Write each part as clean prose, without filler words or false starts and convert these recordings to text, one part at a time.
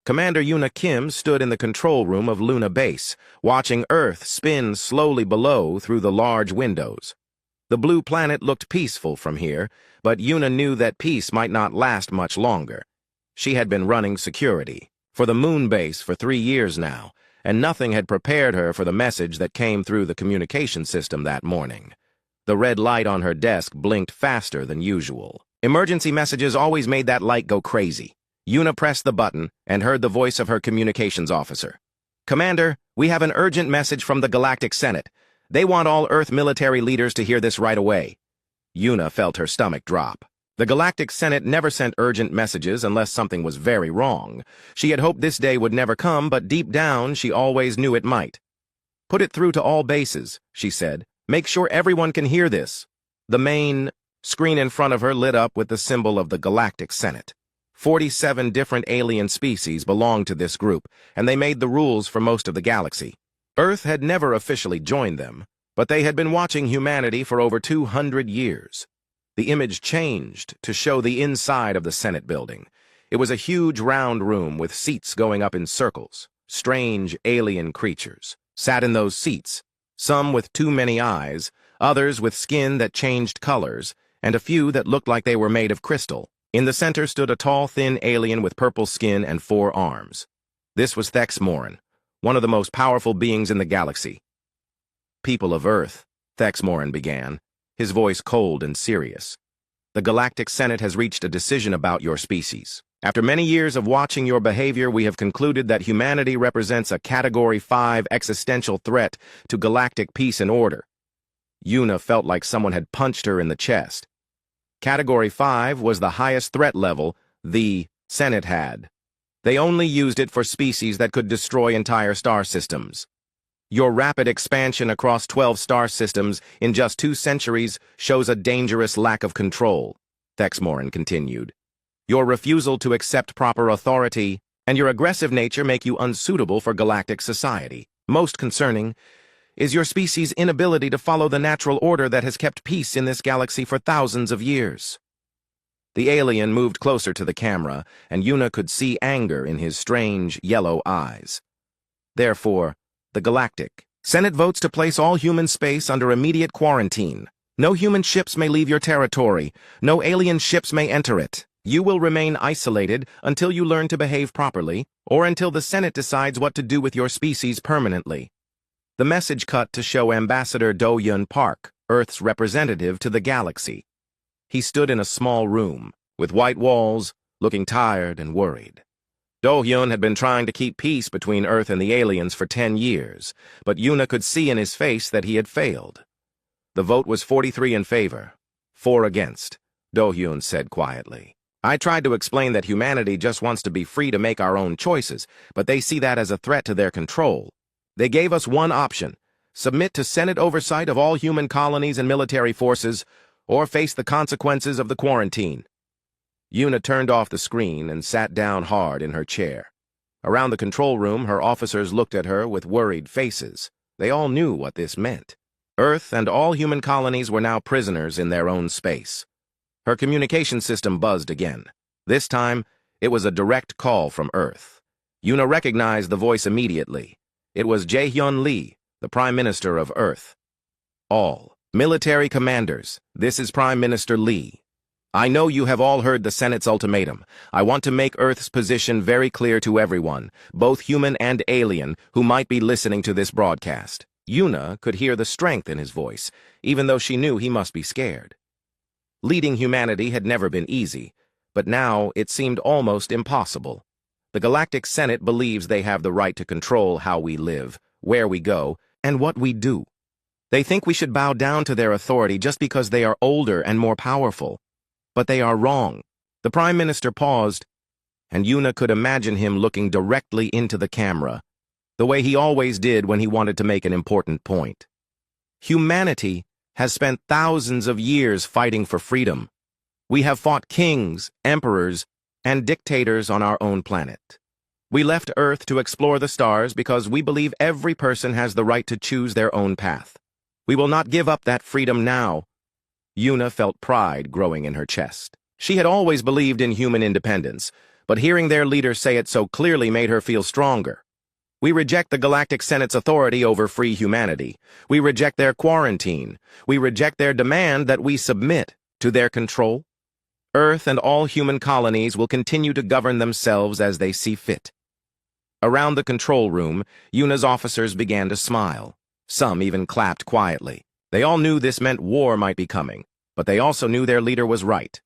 Commander Yuna Kim stood in the control room of Luna Base, watching Earth spin slowly below through the large windows. The blue planet looked peaceful from here, but Yuna knew that peace might not last much longer. She had been running security for the moon base for 3 years now, and nothing had prepared her for the message that came through the communication system that morning. The red light on her desk blinked faster than usual. Emergency messages always made that light go crazy. Yuna pressed the button and heard the voice of her communications officer. "Commander, we have an urgent message from the Galactic Senate. They want all Earth military leaders to hear this right away." Yuna felt her stomach drop. The Galactic Senate never sent urgent messages unless something was very wrong. She had hoped this day would never come, but deep down she always knew it might. "Put it through to all bases," she said. "Make sure everyone can hear this." The main screen in front of her lit up with the symbol of the Galactic Senate. 47 different alien species belonged to this group, and they made the rules for most of the galaxy. Earth had never officially joined them, but they had been watching humanity for over 200 years. The image changed to show the inside of the Senate building. It was a huge round room with seats going up in circles. Strange alien creatures sat in those seats, some with too many eyes, others with skin that changed colors, and a few that looked like they were made of crystal. In the center stood a tall, thin alien with purple skin and 4 arms. This was Thexmoran, one of the most powerful beings in the galaxy. "People of Earth," Thexmoran began, his voice cold and serious. "The Galactic Senate has reached a decision about your species. After many years of watching your behavior, we have concluded that humanity represents a Category 5 existential threat to galactic peace and order." Yuna felt like someone had punched her in the chest. Category 5 was the highest threat level the Senate had. They only used it for species that could destroy entire star systems. "Your rapid expansion across 12 star systems in just 2 centuries shows a dangerous lack of control," Thexmoran continued. "Your refusal to accept proper authority and your aggressive nature make you unsuitable for galactic society. Most concerning is your species' inability to follow the natural order that has kept peace in this galaxy for thousands of years." The alien moved closer to the camera, and Yuna could see anger in his strange, yellow eyes. "Therefore, the Galactic Senate votes to place all human space under immediate quarantine. No human ships may leave your territory. No alien ships may enter it. You will remain isolated until you learn to behave properly, or until the Senate decides what to do with your species permanently." The message cut to show Ambassador Do-Hyun Park, Earth's representative to the galaxy. He stood in a small room, with white walls, looking tired and worried. Do-Hyun had been trying to keep peace between Earth and the aliens for 10 years, but Yuna could see in his face that he had failed. The vote was 43 in favor, 4 against, Do-Hyun said quietly. "I tried to explain that humanity just wants to be free to make our own choices, but they see that as a threat to their control. They gave us one option: submit to Senate oversight of all human colonies and military forces, or face the consequences of the quarantine." Yuna turned off the screen and sat down hard in her chair. Around the control room, her officers looked at her with worried faces. They all knew what this meant. Earth and all human colonies were now prisoners in their own space. Her communication system buzzed again. This time, it was a direct call from Earth. Yuna recognized the voice immediately. It was Jae-hyun Lee, the Prime Minister of Earth. "All military commanders, this is Prime Minister Lee. I know you have all heard the Senate's ultimatum. I want to make Earth's position very clear to everyone, both human and alien, who might be listening to this broadcast." Yuna could hear the strength in his voice, even though she knew he must be scared. Leading humanity had never been easy, but now it seemed almost impossible. The Galactic Senate believes they have the right to control how we live, where we go, and what we do. They think we should bow down to their authority just because they are older and more powerful. But they are wrong. The Prime Minister paused, and Yuna could imagine him looking directly into the camera, the way he always did when he wanted to make an important point. Humanity has spent thousands of years fighting for freedom. We have fought kings, emperors, and dictators on our own planet. We left Earth to explore the stars because we believe every person has the right to choose their own path. We will not give up that freedom now. Yuna felt pride growing in her chest. She had always believed in human independence, but hearing their leader say it so clearly made her feel stronger. We reject the Galactic Senate's authority over free humanity. We reject their quarantine. We reject their demand that we submit to their control. Earth and all human colonies will continue to govern themselves as they see fit. Around the control room, Yuna's officers began to smile. Some even clapped quietly. They all knew this meant war might be coming, but they also knew their leader was right.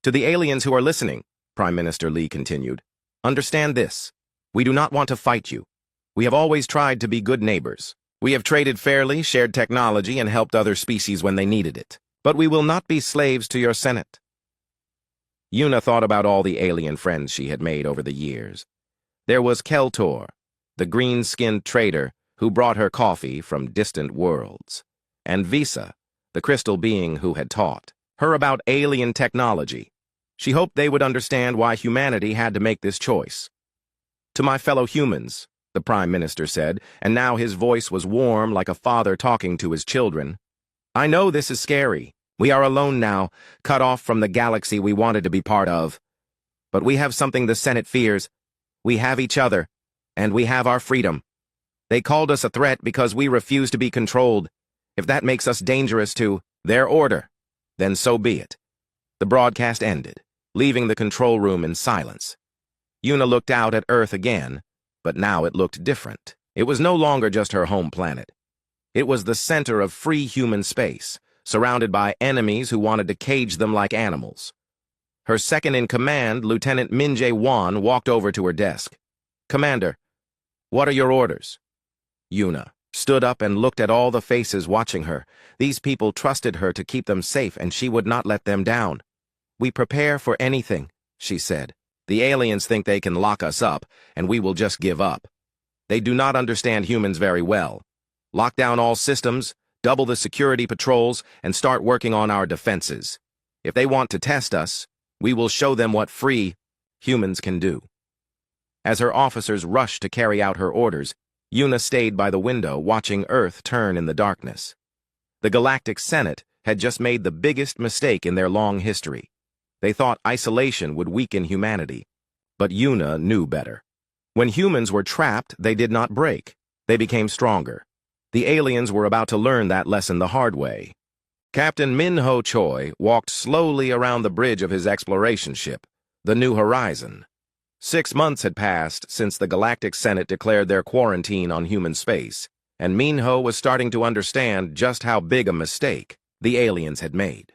To the aliens who are listening, Prime Minister Lee continued, understand this. We do not want to fight you. We have always tried to be good neighbors. We have traded fairly, shared technology, and helped other species when they needed it. But we will not be slaves to your Senate. Yuna thought about all the alien friends she had made over the years. There was Keltor, the green-skinned trader who brought her coffee from distant worlds, and Visa, the crystal being who had taught her about alien technology. She hoped they would understand why humanity had to make this choice. To my fellow humans, the Prime Minister said, and now his voice was warm like a father talking to his children. I know this is scary. We are alone now, cut off from the galaxy we wanted to be part of. But we have something the Senate fears. We have each other, and we have our freedom. They called us a threat because we refuse to be controlled. If that makes us dangerous to their order, then so be it. The broadcast ended, leaving the control room in silence. Yuna looked out at Earth again, but now it looked different. It was no longer just her home planet. It was the center of free human space, surrounded by enemies who wanted to cage them like animals. Her second-in-command, Lieutenant Min-jae Wan, walked over to her desk. Commander, what are your orders? Yuna stood up and looked at all the faces watching her. These people trusted her to keep them safe, and she would not let them down. We prepare for anything, she said. The aliens think they can lock us up, and we will just give up. They do not understand humans very well. Lock down all systems, double the security patrols, and start working on our defenses. If they want to test us, we will show them what free humans can do. As her officers rushed to carry out her orders, Yuna stayed by the window, watching Earth turn in the darkness. The Galactic Senate had just made the biggest mistake in their long history. They thought isolation would weaken humanity, but Yuna knew better. When humans were trapped, they did not break. They became stronger. The aliens were about to learn that lesson the hard way. Captain Min-ho Choi walked slowly around the bridge of his exploration ship, the New Horizon. 6 months had passed since the Galactic Senate declared their quarantine on human space, and Min-ho was starting to understand just how big a mistake the aliens had made.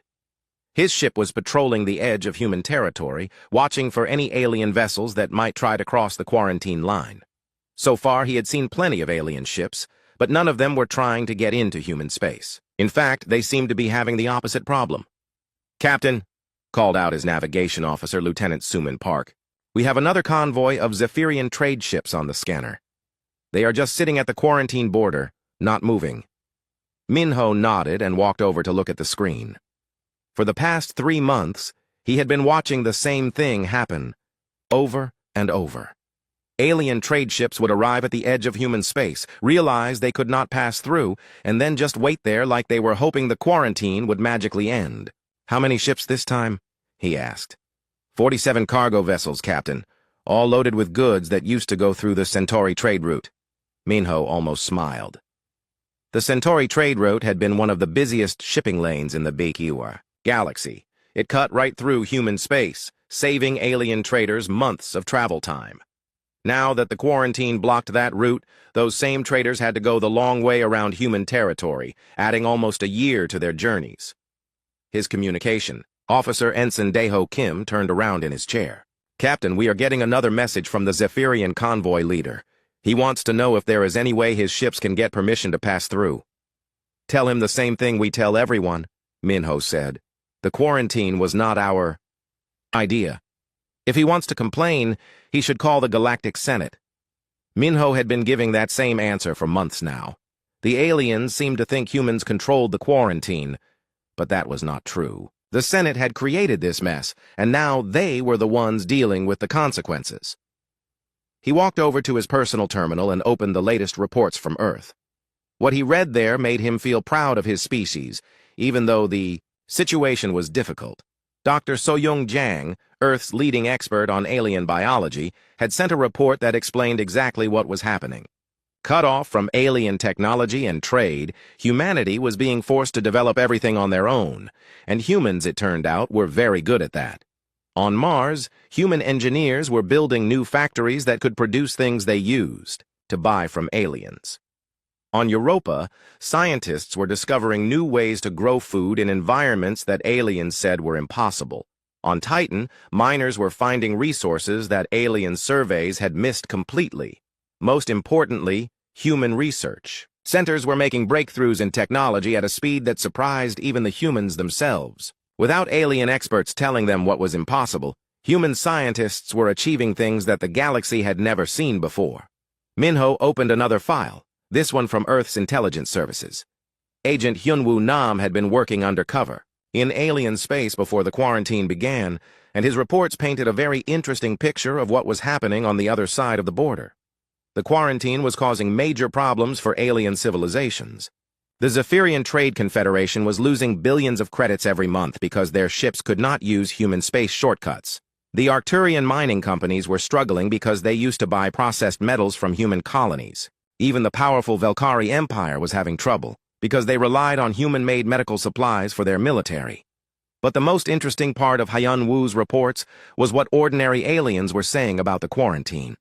His ship was patrolling the edge of human territory, watching for any alien vessels that might try to cross the quarantine line. So far, he had seen plenty of alien ships, but none of them were trying to get into human space. In fact, they seemed to be having the opposite problem. Captain, called out his navigation officer, Lieutenant Suman Park, we have another convoy of Zephyrian trade ships on the scanner. They are just sitting at the quarantine border, not moving. Min-ho nodded and walked over to look at the screen. For the past 3 months, he had been watching the same thing happen, over and over. Alien trade ships would arrive at the edge of human space, realize they could not pass through, and then just wait there like they were hoping the quarantine would magically end. How many ships this time? He asked. 47 cargo vessels, Captain, all loaded with goods that used to go through the Stori trade route. Min-ho almost smiled. The Stori trade route had been one of the busiest shipping lanes in the HFY galaxy. It cut right through human space, saving alien traders months of travel time. Now that the quarantine blocked that route, those same traders had to go the long way around human territory, adding almost a year to their journeys. His communication, Officer Ensign Daeho Kim turned around in his chair. Captain, we are getting another message from the Zephyrian convoy leader. He wants to know if there is any way his ships can get permission to pass through. Tell him the same thing we tell everyone, Min-ho said. The quarantine was not our idea. If he wants to complain, he should call the Galactic Senate. Min-ho had been giving that same answer for months now. The aliens seemed to think humans controlled the quarantine, but that was not true. The Senate had created this mess, and now they were the ones dealing with the consequences. He walked over to his personal terminal and opened the latest reports from Earth. What he read there made him feel proud of his species, even though the situation was difficult. Dr. So-young Jang, Earth's leading expert on alien biology, had sent a report that explained exactly what was happening. Cut off from alien technology and trade, humanity was being forced to develop everything on their own, and humans, it turned out, were very good at that. On Mars, human engineers were building new factories that could produce things they used to buy from aliens. On Europa, scientists were discovering new ways to grow food in environments that aliens said were impossible. On Titan, miners were finding resources that alien surveys had missed completely. Most importantly, human research. Centers were making breakthroughs in technology at a speed that surprised even the humans themselves. Without alien experts telling them what was impossible, human scientists were achieving things that the galaxy had never seen before. Minho opened another file, this one from Earth's intelligence services. Agent Hyunwoo Nam had been working undercover in alien space before the quarantine began, and his reports painted a very interesting picture of what was happening on the other side of the border. The quarantine was causing major problems for alien civilizations. The Zephyrian Trade Confederation was losing billions of credits every month because their ships could not use human space shortcuts. The Arcturian mining companies were struggling because they used to buy processed metals from human colonies. Even the powerful Velkari Empire was having trouble because they relied on human-made medical supplies for their military. But the most interesting part of Hyun Woo's reports was what ordinary aliens were saying about the quarantine.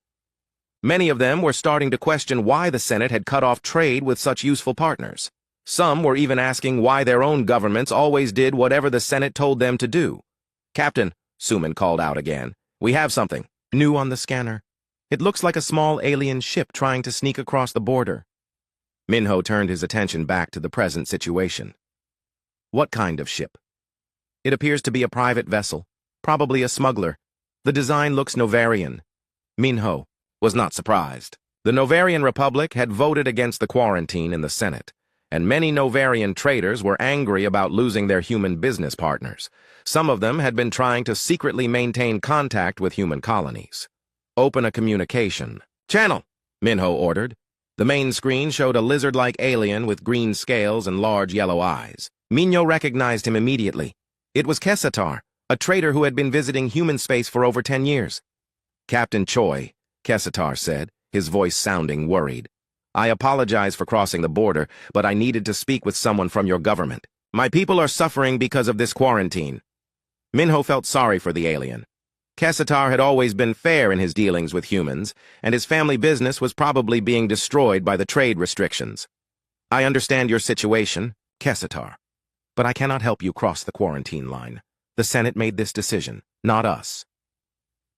Many of them were starting to question why the Senate had cut off trade with such useful partners. Some were even asking why their own governments always did whatever the Senate told them to do. "Captain," Suman called out again, "we have something new on the scanner. It looks like a small alien ship trying to sneak across the border." Minho turned his attention back to the present situation. "What kind of ship?" "It appears to be a private vessel, probably a smuggler. The design looks Novarian." Minho was not surprised. The Novarian Republic had voted against the quarantine in the Senate, and many Novarian traders were angry about losing their human business partners. Some of them had been trying to secretly maintain contact with human colonies. "Open a communication channel," Minho ordered. The main screen showed a lizard-like alien with green scales and large yellow eyes. Minho recognized him immediately. It was Kessatar, a trader who had been visiting human space for over 10 years. "Captain Choi," Kessatar said, his voice sounding worried. "I apologize for crossing the border, but I needed to speak with someone from your government. My people are suffering because of this quarantine." Minho felt sorry for the alien. Kessatar had always been fair in his dealings with humans, and his family business was probably being destroyed by the trade restrictions. "I understand your situation, Kessatar, but I cannot help you cross the quarantine line. The Senate made this decision, not us."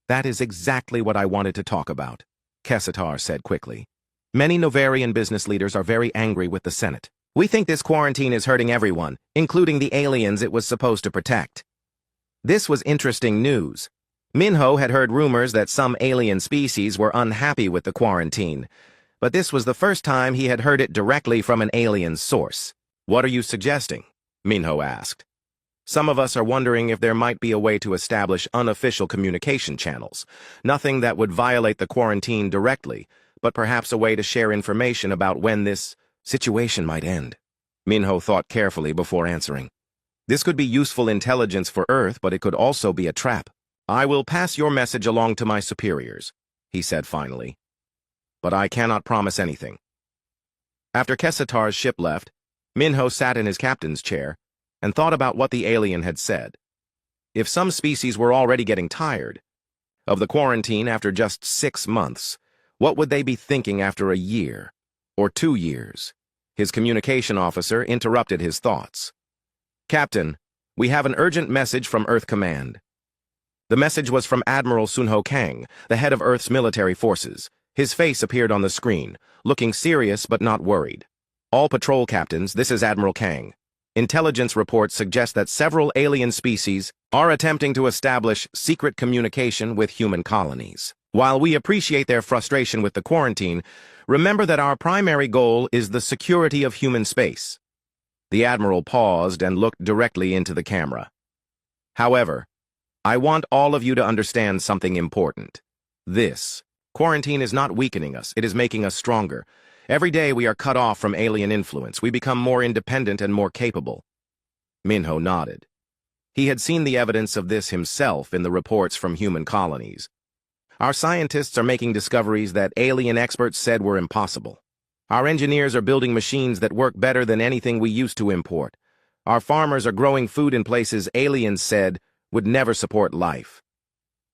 "That is exactly what I wanted to talk about," Kessatar said quickly. "Many Novarian business leaders are very angry with the Senate. We think this quarantine is hurting everyone, including the aliens it was supposed to protect." This was interesting news. Minho had heard rumors that some alien species were unhappy with the quarantine, but this was the first time he had heard it directly from an alien source. "What are you suggesting?" Minho asked. "Some of us are wondering if there might be a way to establish unofficial communication channels. Nothing that would violate the quarantine directly, but perhaps a way to share information about when this situation might end." Minho thought carefully before answering. "This could be useful intelligence for Earth, but it could also be a trap. I will pass your message along to my superiors," he said finally. "But I cannot promise anything." After Kessatar's ship left, Minho sat in his captain's chair and thought about what the alien had said. If some species were already getting tired of the quarantine after just 6 months, what would they be thinking after a year or 2 years? His communication officer interrupted his thoughts. "Captain, we have an urgent message from Earth Command." The message was from Admiral Sunho Kang, the head of Earth's military forces. His face appeared on the screen, looking serious but not worried. "All patrol captains, this is Admiral Kang. Intelligence reports suggest that several alien species are attempting to establish secret communication with human colonies. While we appreciate their frustration with the quarantine, remember that our primary goal is the security of human space." The Admiral paused and looked directly into the camera. "However, I want all of you to understand something important. This quarantine is not weakening us, it is making us stronger. Every day we are cut off from alien influence. We become more independent and more capable." Minho nodded. He had seen the evidence of this himself in the reports from human colonies. Our scientists are making discoveries that alien experts said were impossible. Our engineers are building machines that work better than anything we used to import. Our farmers are growing food in places aliens said would never support life.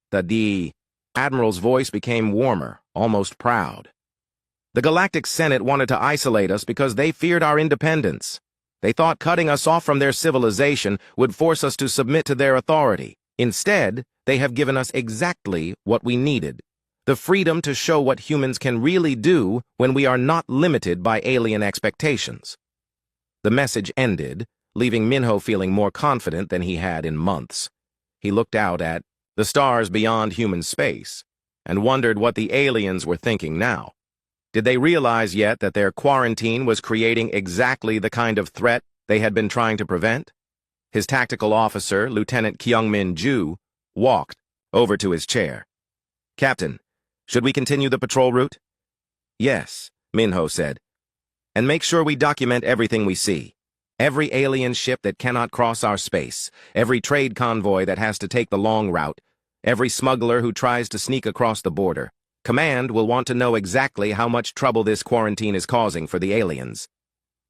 The Admiral's voice became warmer, almost proud. The Galactic Senate wanted to isolate us because they feared our independence. They thought cutting us off from their civilization would force us to submit to their authority. Instead, they have given us exactly what we needed: the freedom to show what humans can really do when we are not limited by alien expectations. The message ended, leaving Minho feeling more confident than he had in months. He looked out at the stars beyond human space and wondered what the aliens were thinking now. Did they realize yet that their quarantine was creating exactly the kind of threat they had been trying to prevent? His tactical officer, Lieutenant Kyungmin Ju, walked over to his chair. "Captain, should we continue the patrol route?" "Yes," Minho said. "And make sure we document everything we see. Every alien ship that cannot cross our space, every trade convoy that has to take the long route, every smuggler who tries to sneak across the border. Command will want to know exactly how much trouble this quarantine is causing for the aliens."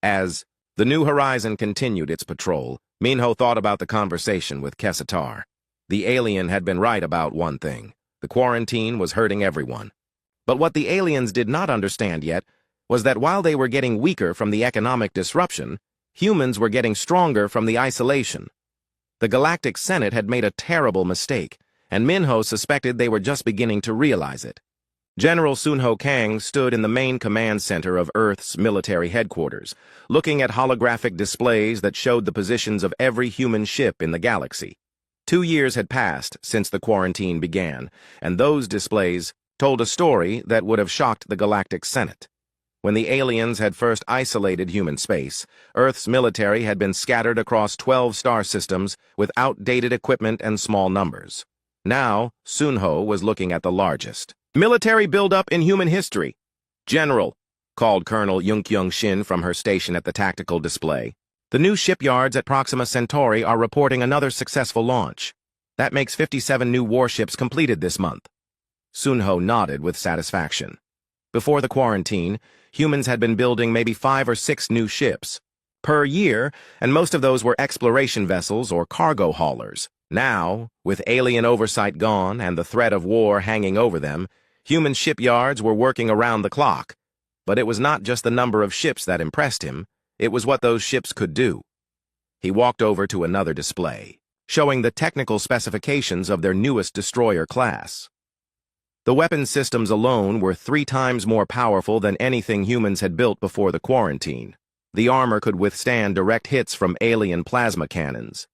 As the New Horizon continued its patrol, Minho thought about the conversation with Kessatar. The alien had been right about one thing: the quarantine was hurting everyone. But what the aliens did not understand yet was that while they were getting weaker from the economic disruption, humans were getting stronger from the isolation. The Galactic Senate had made a terrible mistake, and Minho suspected they were just beginning to realize it. General Sunho Kang stood in the main command center of Earth's military headquarters, looking at holographic displays that showed the positions of every human ship in the galaxy. 2 years had passed since the quarantine began, and those displays told a story that would have shocked the Galactic Senate. When the aliens had first isolated human space, Earth's military had been scattered across 12 star systems with outdated equipment and small numbers. Now, Sunho was looking at the largest military buildup in human history. "General," called Colonel Yunkyung Shin from her station at the tactical display, "the new shipyards at Proxima Centauri are reporting another successful launch. That makes 57 new warships completed this month." Sunho nodded with satisfaction. Before the quarantine, humans had been building maybe 5 or 6 new ships per year, and most of those were exploration vessels or cargo haulers. Now, with alien oversight gone and the threat of war hanging over them, human shipyards were working around the clock. But it was not just the number of ships that impressed him, it was what those ships could do. He walked over to another display, showing the technical specifications of their newest destroyer class. The weapon systems alone were 3 times more powerful than anything humans had built before the quarantine. The armor could withstand direct hits from alien plasma cannons.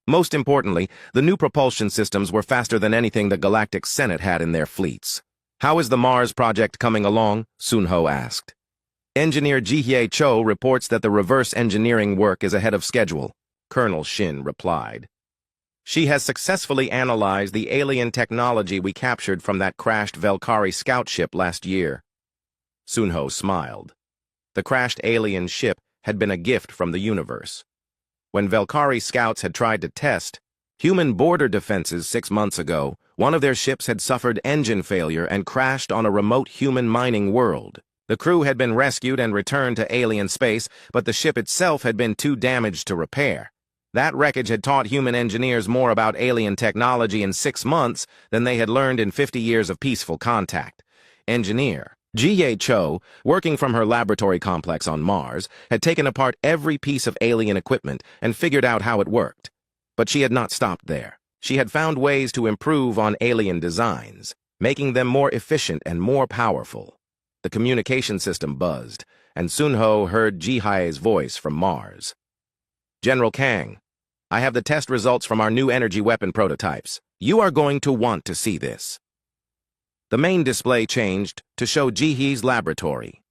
Most importantly, the new propulsion systems were faster than anything the Galactic Senate had in their fleets. "How is the Mars project coming along?" Sunho asked. "Engineer Ji-hye Cho reports that the reverse engineering work is ahead of schedule," Colonel Shin replied. "She has successfully analyzed the alien technology we captured from that crashed Valkyrie scout ship last year." Sunho smiled. The crashed alien ship had been a gift from the universe. When Valkyrie scouts had tried to test human border defenses 6 months ago, one of their ships had suffered engine failure and crashed on a remote human mining world. The crew had been rescued and returned to alien space, but the ship itself had been too damaged to repair. That wreckage had taught human engineers more about alien technology in 6 months than they had learned in 50 years of peaceful contact. Engineer Ji-hye Cho, working from her laboratory complex on Mars, had taken apart every piece of alien equipment and figured out how it worked. But she had not stopped there. She had found ways to improve on alien designs, making them more efficient and more powerful. The communication system buzzed, and Sunho heard Ji-hye's voice from Mars. "General Kang, I have the test results from our new energy weapon prototypes. You are going to want to see this." The main display changed to show Ji-hye's laboratory.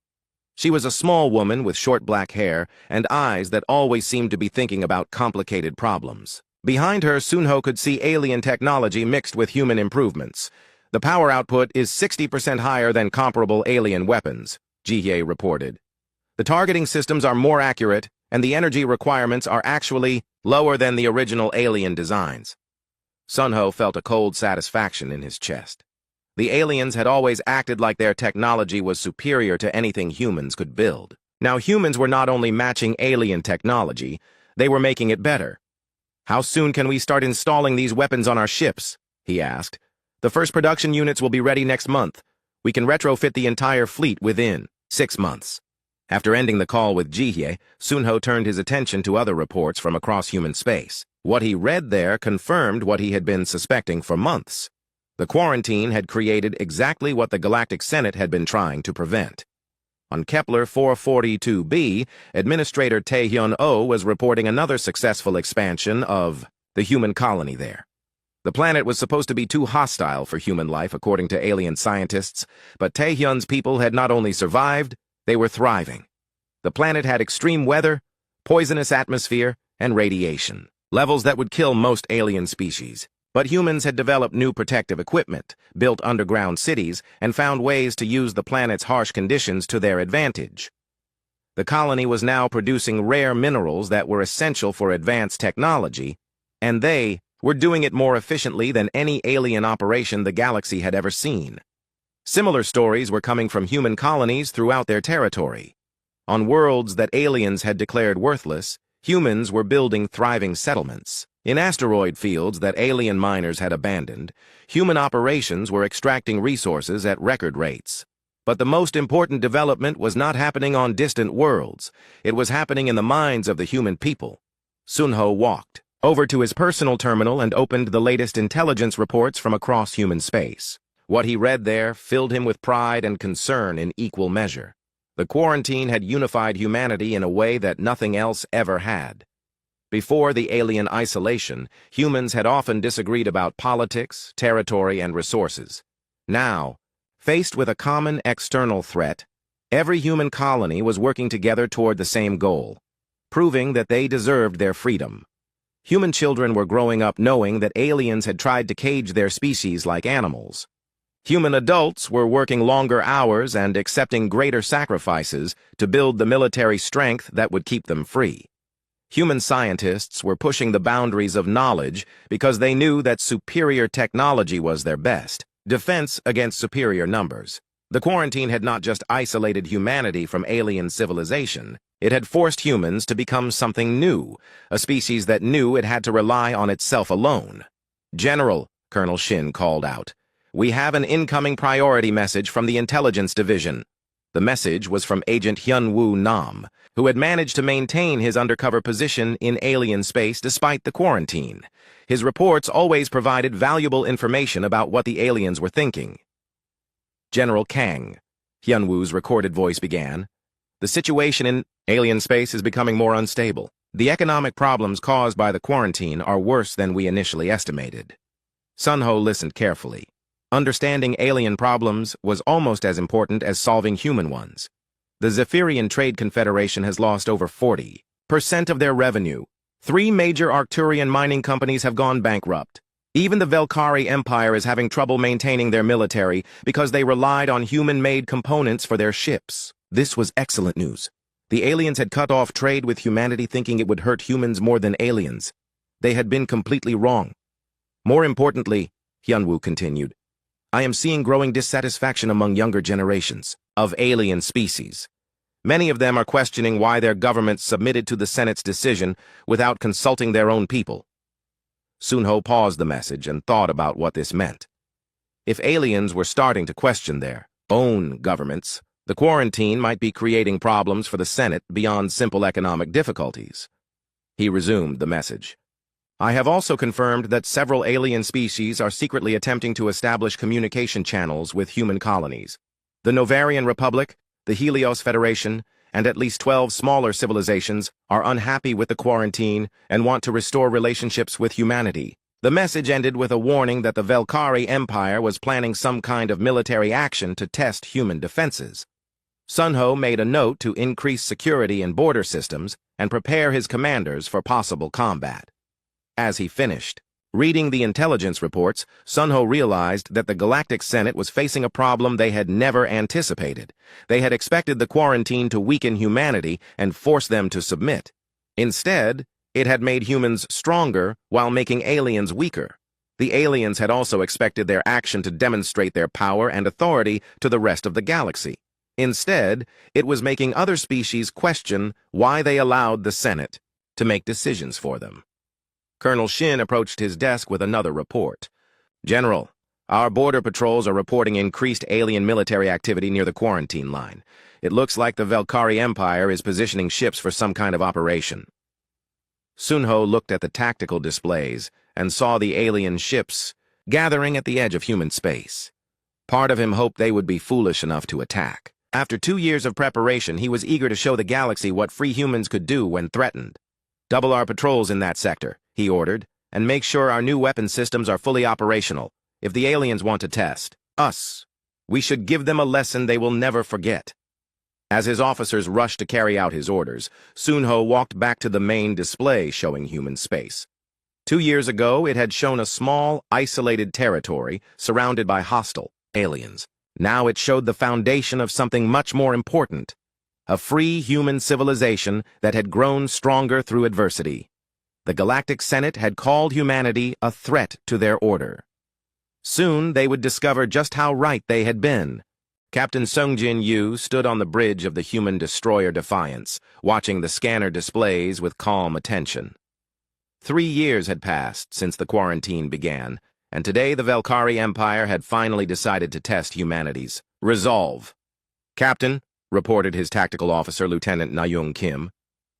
She was a small woman with short black hair and eyes that always seemed to be thinking about complicated problems. Behind her, Sunho could see alien technology mixed with human improvements. "The power output is 60% higher than comparable alien weapons," Ji-hye reported. "The targeting systems are more accurate, and the energy requirements are actually lower than the original alien designs. Sunho felt a cold satisfaction in his chest. The aliens had always acted like their technology was superior to anything humans could build. Now humans were not only matching alien technology, they were making it better. "How soon can we start installing these weapons on our ships?" he asked. "The first production units will be ready next month. We can retrofit the entire fleet within 6 months. After ending the call with Jihye, Sunho turned his attention to other reports from across human space. What he read there confirmed what he had been suspecting for months. The quarantine had created exactly what the Galactic Senate had been trying to prevent. On Kepler 442b, Administrator Taehyun-oh was reporting another successful expansion of the human colony there. The planet was supposed to be too hostile for human life, according to alien scientists, but Taehyun's people had not only survived, they were thriving. The planet had extreme weather, poisonous atmosphere, and radiation, levels that would kill most alien species. But humans had developed new protective equipment, built underground cities, and found ways to use the planet's harsh conditions to their advantage. The colony was now producing rare minerals that were essential for advanced technology, and they were doing it more efficiently than any alien operation the galaxy had ever seen. Similar stories were coming from human colonies throughout their territory. On worlds that aliens had declared worthless, humans were building thriving settlements. In asteroid fields that alien miners had abandoned, human operations were extracting resources at record rates. But the most important development was not happening on distant worlds. It was happening in the minds of the human people. Sunho walked over to his personal terminal and opened the latest intelligence reports from across human space. What he read there filled him with pride and concern in equal measure. The quarantine had unified humanity in a way that nothing else ever had. Before the alien isolation, humans had often disagreed about politics, territory, and resources. Now, faced with a common external threat, every human colony was working together toward the same goal, proving that they deserved their freedom. Human children were growing up knowing that aliens had tried to cage their species like animals. Human adults were working longer hours and accepting greater sacrifices to build the military strength that would keep them free. Human scientists were pushing the boundaries of knowledge because they knew that superior technology was their best defense against superior numbers. The quarantine had not just isolated humanity from alien civilization, it had forced humans to become something new, a species that knew it had to rely on itself alone. "General," Colonel Shin called out, "we have an incoming priority message from the Intelligence Division." The message was from Agent Hyun-woo Nam, who had managed to maintain his undercover position in alien space despite the quarantine. His reports always provided valuable information about what the aliens were thinking. "General Kang," Hyun-woo's recorded voice began, "the situation in alien space is becoming more unstable. The economic problems caused by the quarantine are worse than we initially estimated." Sunho listened carefully. Understanding alien problems was almost as important as solving human ones. The Zephyrian Trade Confederation has lost over 40% of their revenue. 3 major Arcturian mining companies have gone bankrupt. Even the Velkari Empire is having trouble maintaining their military because they relied on human-made components for their ships. This was excellent news. The aliens had cut off trade with humanity thinking it would hurt humans more than aliens. They had been completely wrong. More importantly, Hyun-woo continued, I am seeing growing dissatisfaction among younger generations of alien species. Many of them are questioning why their governments submitted to the Senate's decision without consulting their own people. Sunho paused the message and thought about what this meant. If aliens were starting to question their own governments, the quarantine might be creating problems for the Senate beyond simple economic difficulties. He resumed the message. I have also confirmed that several alien species are secretly attempting to establish communication channels with human colonies. The Novarian Republic, the Helios Federation, and at least 12 smaller civilizations are unhappy with the quarantine and want to restore relationships with humanity. The message ended with a warning that the Velkari Empire was planning some kind of military action to test human defenses. Sunho made a note to increase security in border systems and prepare his commanders for possible combat. As he finished reading the intelligence reports, Sunho realized that the Galactic Senate was facing a problem they had never anticipated. They had expected the quarantine to weaken humanity and force them to submit. Instead, it had made humans stronger while making aliens weaker. The aliens had also expected their action to demonstrate their power and authority to the rest of the galaxy. Instead, it was making other species question why they allowed the Senate to make decisions for them. Colonel Shin approached his desk with another report. General, our border patrols are reporting increased alien military activity near the quarantine line. It looks like the Velkari Empire is positioning ships for some kind of operation. Sunho looked at the tactical displays and saw the alien ships gathering at the edge of human space. Part of him hoped they would be foolish enough to attack. After 2 years of preparation, he was eager to show the galaxy what free humans could do when threatened. Double our patrols in that sector, he ordered, and make sure our new weapon systems are fully operational. If the aliens want to test us, we should give them a lesson they will never forget. As his officers rushed to carry out his orders, Sunho walked back to the main display showing human space. 2 years ago, it had shown a small, isolated territory surrounded by hostile aliens. Now it showed the foundation of something much more important, a free human civilization that had grown stronger through adversity. The Galactic Senate had called humanity a threat to their order. Soon they would discover just how right they had been. Captain Sungjin Yu stood on the bridge of the human destroyer Defiance, watching the scanner displays with calm attention. 3 years had passed since the quarantine began, and today the Velkari Empire had finally decided to test humanity's resolve. Captain, reported his tactical officer, Lieutenant Nayung Kim,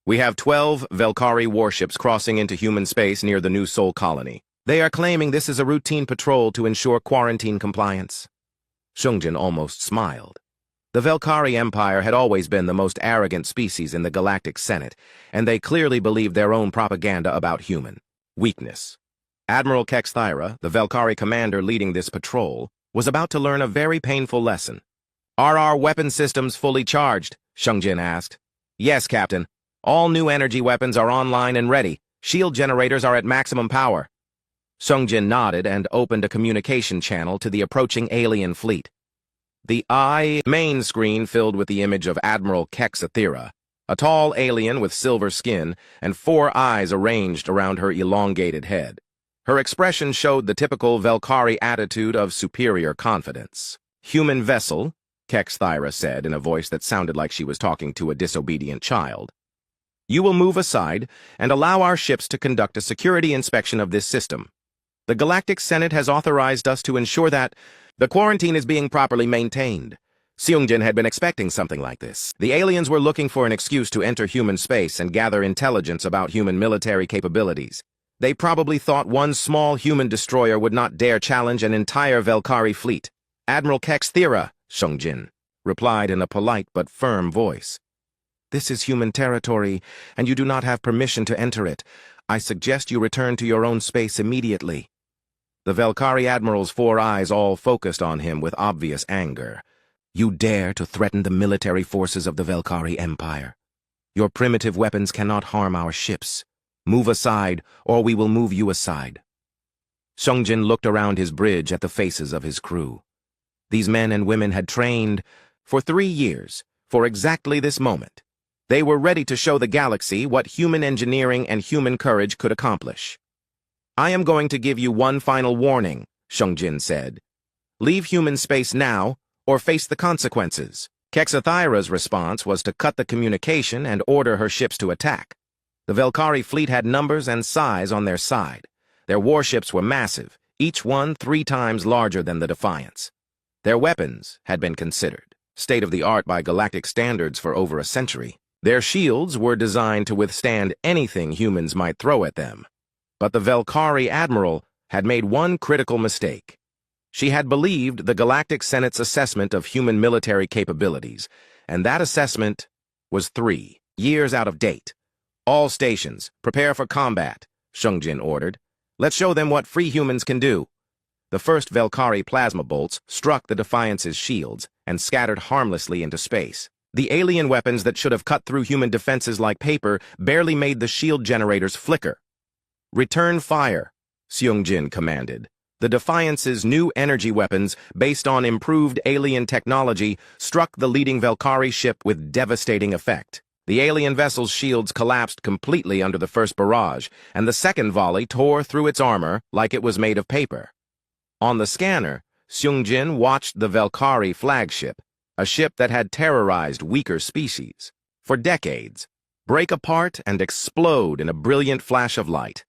we have 12 Velkari warships crossing into human space near the new Sol colony. They are claiming this is a routine patrol to ensure quarantine compliance. Sungjin almost smiled. The Velkari Empire had always been the most arrogant species in the Galactic Senate, and they clearly believed their own propaganda about human weakness. Admiral Kexthyra, the Velkari commander leading this patrol, was about to learn a very painful lesson. Are our weapon systems fully charged? Sungjin asked. Yes, Captain. All new energy weapons are online and ready. Shield generators are at maximum power. Sungjin nodded and opened a communication channel to the approaching alien fleet. The main screen filled with the image of Admiral Kexthyra, a tall alien with silver skin and 4 eyes arranged around her elongated head. Her expression showed the typical Velkari attitude of superior confidence. Human vessel, Kexthyra said in a voice that sounded like she was talking to a disobedient child. You will move aside and allow our ships to conduct a security inspection of this system. The Galactic Senate has authorized us to ensure that the quarantine is being properly maintained. Sungjin had been expecting something like this. The aliens were looking for an excuse to enter human space and gather intelligence about human military capabilities. They probably thought one small human destroyer would not dare challenge an entire Velkari fleet. Admiral Kexthyra, Sungjin replied in a polite but firm voice. This is human territory, and you do not have permission to enter it. I suggest you return to your own space immediately. The Velkari Admiral's 4 eyes all focused on him with obvious anger. You dare to threaten the military forces of the Velkari Empire. Your primitive weapons cannot harm our ships. Move aside, or we will move you aside. Sungjin looked around his bridge at the faces of his crew. These men and women had trained for 3 years for exactly this moment. They were ready to show the galaxy what human engineering and human courage could accomplish. I am going to give you one final warning, Sungjin said. Leave human space now, or face the consequences. Kexthyra's response was to cut the communication and order her ships to attack. The Velkari fleet had numbers and size on their side. Their warships were massive, each one 3 times larger than the Defiance. Their weapons had been considered state-of-the-art by galactic standards for over a century. Their shields were designed to withstand anything humans might throw at them. But the Velkari Admiral had made one critical mistake. She had believed the Galactic Senate's assessment of human military capabilities, and that assessment was 3 years out of date. All stations, prepare for combat, Sungjin ordered. Let's show them what free humans can do. The first Velkari plasma bolts struck the Defiance's shields and scattered harmlessly into space. The alien weapons that should have cut through human defenses like paper barely made the shield generators flicker. Return fire, Sungjin commanded. The Defiance's new energy weapons, based on improved alien technology, struck the leading Velkari ship with devastating effect. The alien vessel's shields collapsed completely under the first barrage, and the second volley tore through its armor like it was made of paper. On the scanner, Seung-jin watched the Valkyrie flagship, a ship that had terrorized weaker species, for decades, break apart and explode in a brilliant flash of light.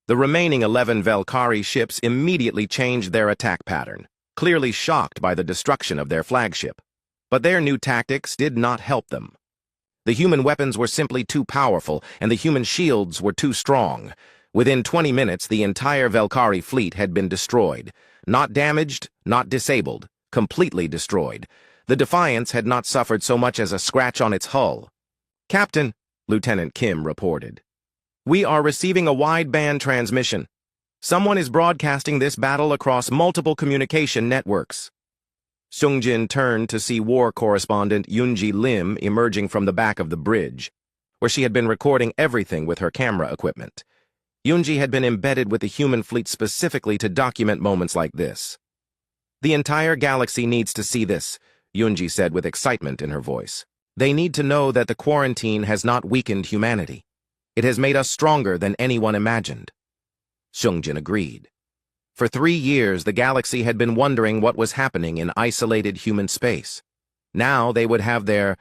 The remaining 11 Valkyrie ships immediately changed their attack pattern, clearly shocked by the destruction of their flagship. But their new tactics did not help them. The human weapons were simply too powerful, and the human shields were too strong. Within 20 minutes, the entire Valkyrie fleet had been destroyed. Not damaged, not disabled, completely destroyed. The Defiance had not suffered so much as a scratch on its hull. "Captain," Lieutenant Kim reported, "we are receiving a wideband transmission. Someone is broadcasting this battle across multiple communication networks." Seung-jin turned to see war correspondent Yoonji Lim emerging from the back of the bridge, where she had been recording everything with her camera equipment. Yoonji had been embedded with the human fleet specifically to document moments like this. "The entire galaxy needs to see this," Yoonji said with excitement in her voice. "They need to know that the quarantine has not weakened humanity. It has made us stronger than anyone imagined." Seung-jin agreed. For 3 years, the galaxy had been wondering what was happening in isolated human space. Now they would have their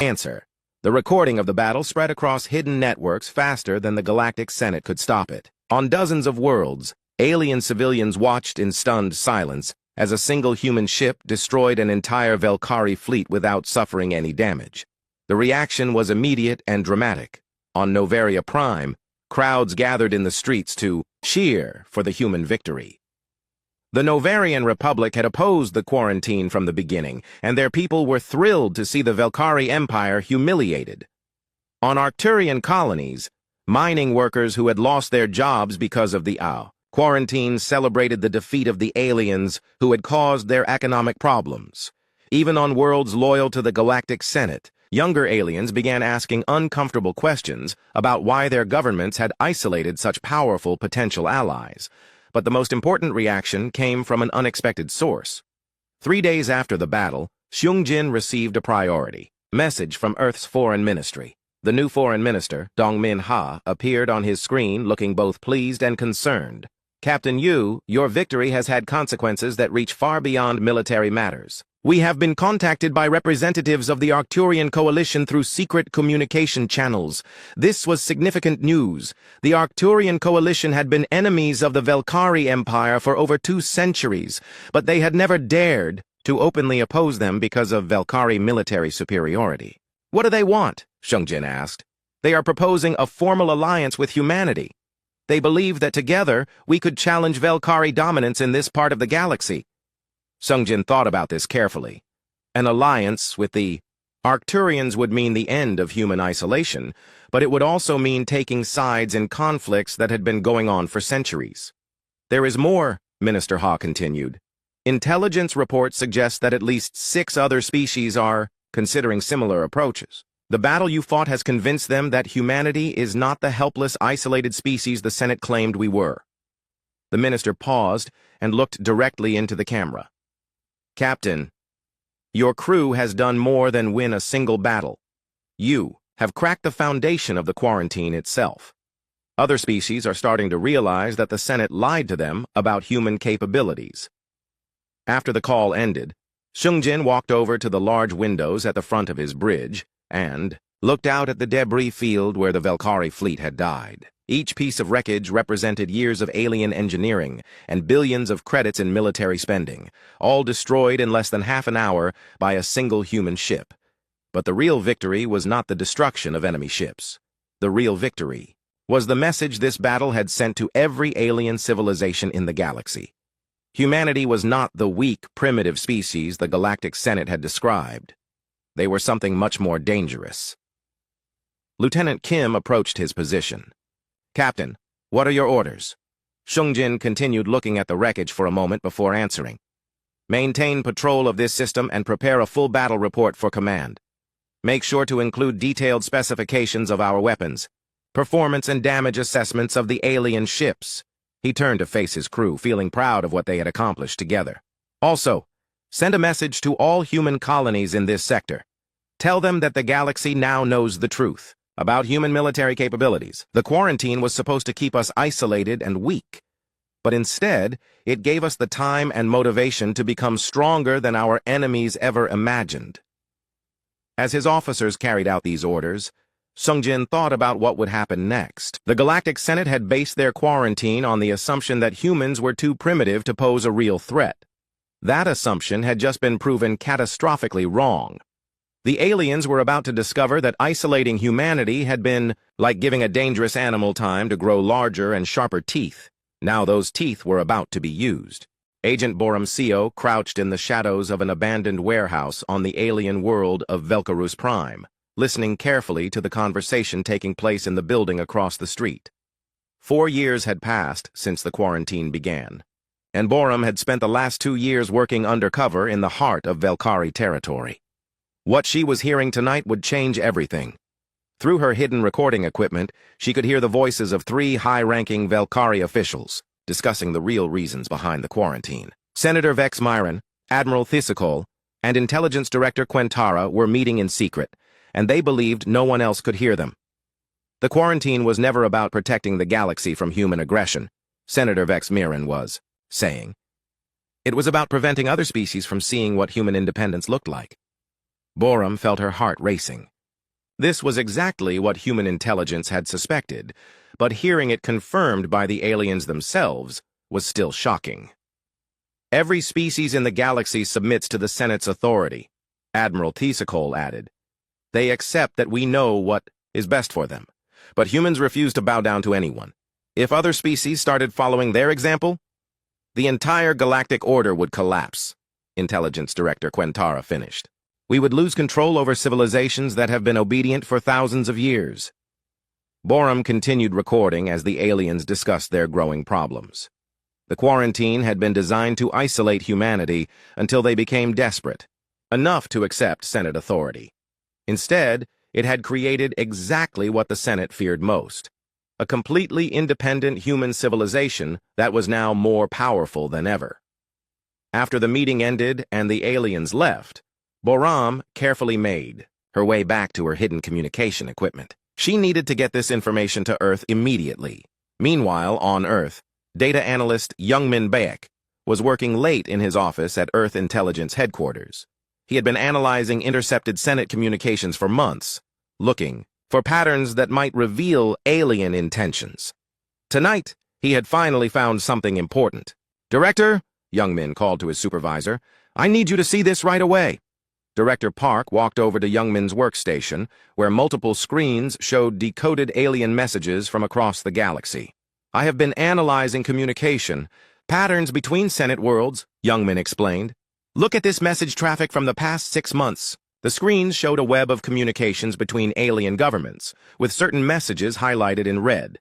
answer. The recording of the battle spread across hidden networks faster than the Galactic Senate could stop it. On dozens of worlds, alien civilians watched in stunned silence as a single human ship destroyed an entire Valkyrie fleet without suffering any damage. The reaction was immediate and dramatic. On Noveria Prime, crowds gathered in the streets to cheer for the human victory. The Novarian Republic had opposed the quarantine from the beginning, and their people were thrilled to see the Valkyrie Empire humiliated. On Arcturian colonies, mining workers who had lost their jobs because of the quarantine celebrated the defeat of the aliens who had caused their economic problems. Even on worlds loyal to the Galactic Senate, younger aliens began asking uncomfortable questions about why their governments had isolated such powerful potential allies. But the most important reaction came from an unexpected source. 3 days after the battle, Seung-jin received a priority message from Earth's foreign ministry. The new foreign minister, Dong-min-ha, appeared on his screen looking both pleased and concerned. "Captain Yu, your victory has had consequences that reach far beyond military matters. We have been contacted by representatives of the Arcturian coalition through secret communication channels. This was significant news. The Arcturian coalition had been enemies of the Valkyrie Empire for over 2 centuries, but they had never dared to openly oppose them because of Valkyrie military superiority." "What do they want?" Seung-jin asked. "They are proposing a formal alliance with humanity. They believe that together we could challenge Valkyrie dominance in this part of the galaxy." Seung-jin thought about this carefully. An alliance with the Arcturians would mean the end of human isolation, but it would also mean taking sides in conflicts that had been going on for centuries. "There is more," Minister Ha continued. "Intelligence reports suggest that at least 6 other species are considering similar approaches. The battle you fought has convinced them that humanity is not the helpless, isolated species the Senate claimed we were." The minister paused and looked directly into the camera. "Captain, your crew has done more than win a single battle. You have cracked the foundation of the quarantine itself. Other species are starting to realize that the Senate lied to them about human capabilities." After the call ended, Seung-jin walked over to the large windows at the front of his bridge and looked out at the debris field where the Valkyrie fleet had died. Each piece of wreckage represented years of alien engineering and billions of credits in military spending, all destroyed in less than half an hour by a single human ship. But the real victory was not the destruction of enemy ships. The real victory was the message this battle had sent to every alien civilization in the galaxy. Humanity was not the weak, primitive species the Galactic Senate had described. They were something much more dangerous. Lieutenant Kim approached his position. "Captain, what are your orders?" Seung-jin continued looking at the wreckage for a moment before answering. "Maintain patrol of this system and prepare a full battle report for command. Make sure to include detailed specifications of our weapons, performance and damage assessments of the alien ships." He turned to face his crew, feeling proud of what they had accomplished together. "Also, send a message to all human colonies in this sector. Tell them that the galaxy now knows the truth about human military capabilities. The quarantine was supposed to keep us isolated and weak, but instead, it gave us the time and motivation to become stronger than our enemies ever imagined. As his officers carried out these orders, Sungjin thought about what would happen next. The Galactic Senate had based their quarantine on the assumption that humans were too primitive to pose a real threat. That assumption had just been proven catastrophically wrong. The aliens were about to discover that isolating humanity had been like giving a dangerous animal time to grow larger and sharper teeth. Now those teeth were about to be used. Agent Borum Seo crouched in the shadows of an abandoned warehouse on the alien world of Velkarus Prime, listening carefully to the conversation taking place in the building across the street. 4 years had passed since the quarantine began, and Borum had spent the last 2 years working undercover in the heart of Velkari territory. What she was hearing tonight would change everything. Through her hidden recording equipment, she could hear the voices of 3 high-ranking Velkari officials discussing the real reasons behind the quarantine. Senator Vex Myron, Admiral Thisakol, and Intelligence Director Quentara were meeting in secret, and they believed no one else could hear them. The quarantine was never about protecting the galaxy from human aggression, Senator Vex Myron was saying. It was about preventing other species from seeing what human independence looked like. Borum felt her heart racing. This was exactly what human intelligence had suspected, but hearing it confirmed by the aliens themselves was still shocking. Every species in the galaxy submits to the Senate's authority, Admiral Thisakol added. They accept that we know what is best for them, but humans refuse to bow down to anyone. If other species started following their example, the entire galactic order would collapse, Intelligence Director Quentara finished. We would lose control over civilizations that have been obedient for thousands of years. Borum continued recording as the aliens discussed their growing problems. The quarantine had been designed to isolate humanity until they became desperate, enough to accept Senate authority. Instead, it had created exactly what the Senate feared most, a completely independent human civilization that was now more powerful than ever. After the meeting ended and the aliens left, Borum carefully made her way back to her hidden communication equipment. She needed to get this information to Earth immediately. Meanwhile, on Earth, data analyst Youngmin Baek was working late in his office at Earth Intelligence Headquarters. He had been analyzing intercepted Senate communications for months, looking for patterns that might reveal alien intentions. Tonight, he had finally found something important. "Director," Youngmin called to his supervisor, "I need you to see this right away." Director Park walked over to Youngmin's workstation, where multiple screens showed decoded alien messages from across the galaxy. "I have been analyzing communication, patterns between Senate worlds," Youngmin explained. "Look at this message traffic from the past 6 months. The screens showed a web of communications between alien governments, with certain messages highlighted in red.